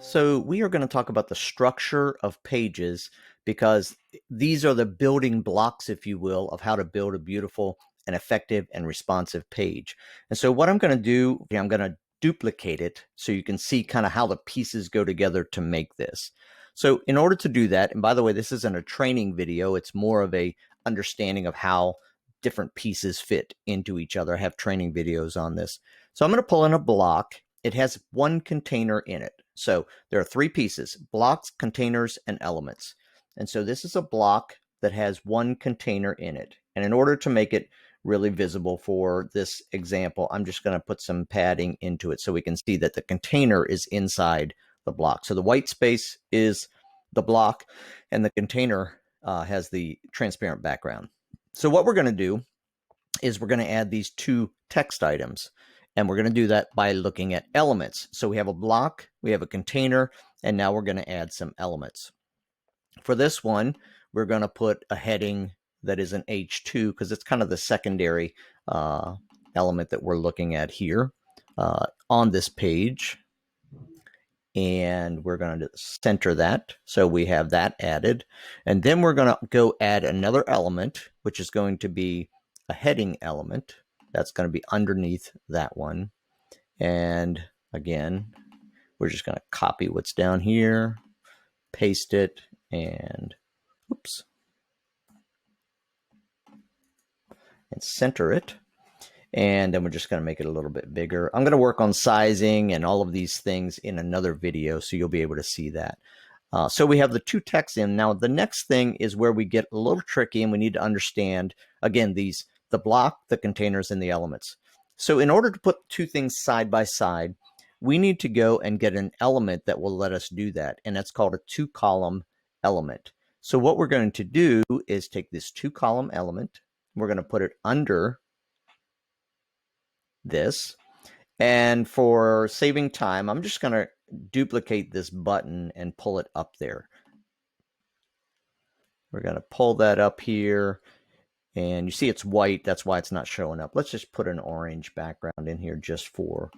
So we are going to talk about the structure of pages because these are the building blocks, if you will, of how to build a beautiful and effective and responsive page. And so what I'm going to do, I'm going to duplicate it so you can see kind of how the pieces go together to make this. So in order to do that, and by the way, this isn't a training video, it's more of a understanding of how different pieces fit into each other. I have training videos on this. So I'm going to pull in a block. It has one container in it. So there are three pieces: blocks, containers, and elements. And so this is a block that has one container in it. And in order to make it really visible for this example, I'm just going to put some padding into it so we can see that the container is inside the block. So the white space is the block, and the container has the transparent background. So what we're going to do is we're going to add these two text items. And we're going to do that by looking at elements. So we have a block, we have a container, and now we're going to add some elements. For this one, we're going to put a heading that is an H2 because it's kind of the secondary element that we're looking at here on this page. And we're going to center that. So we have that added. And then we're going to go add another element, which is going to be a heading element. That's going to be underneath that one. And again, we're just going to copy what's down here, paste it, and oops, and center it. And then we're just going to make it a little bit bigger. I'm going to work on sizing and all of these things in another video, so you'll be able to see that. So we have the two texts in. Now, the next thing is where we get a little tricky, and we need to understand, again, the block, the containers, and the elements. So in order to put two things side by side, we need to go and get an element that will let us do that. And that's called a two-column element. So what we're going to do is take this two-column element. We're going to put it under this. And for saving time, I'm just going to duplicate this button and pull it up there. We're going to pull that up here. And you see it's white. That's why it's not showing up. Let's just put an orange background in here just for,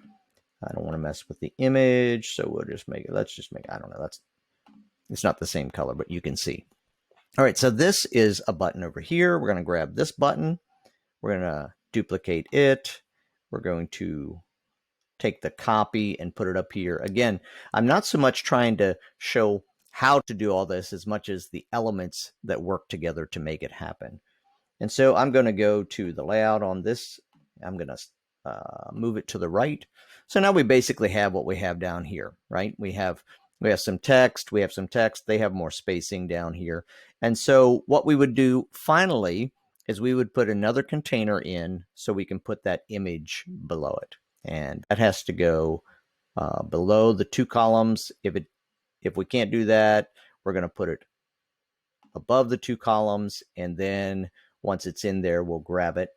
I don't want to mess with the image. So we'll just make it, let's just make, I don't know, it's not the same color, but you can see. All right, so this is a button over here. We're going to grab this button. We're going to duplicate it. We're going to take the copy and put it up here. Again, I'm not so much trying to show how to do all this as much as the elements that work together to make it happen. And so I'm going to go to the layout on this. I'm going to move it to the right. So now we basically have what we have down here, right? We have some text. We have some text. They have more spacing down here. And so what we would do finally is we would put another container in so we can put that image below it. And that has to go below the two columns. If we can't do that, we're going to put it above the two columns, and then once it's in there, we'll grab it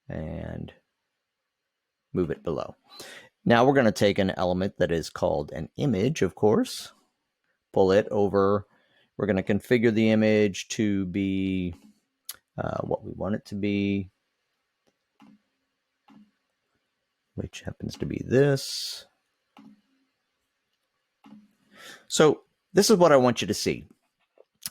and move it below. Now we're going to take an element that is called an image, of course, pull it over. We're going to configure the image to be what we want it to be, which happens to be this. So this is what I want you to see.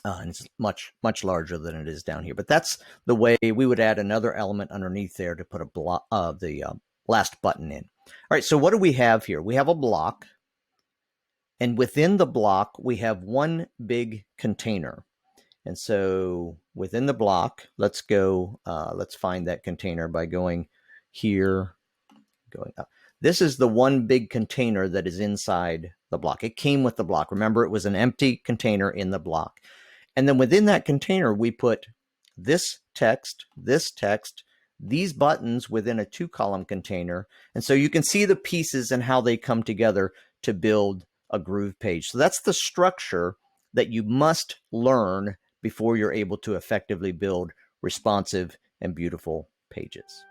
And it's much, much larger than it is down here. But that's the way we would add another element underneath there to put a block of the last button in. All right, so what do we have here? We have a block. And within the block, we have one big container. And so within the block, let's go, let's find that container by going here, going up. This is the one big container that is inside the block. It came with the block. Remember, it was an empty container in the block. And then within that container, we put this text, these buttons within a two-column container. And so you can see the pieces and how they come together to build a groove page. So that's the structure that you must learn before you're able to effectively build responsive and beautiful pages.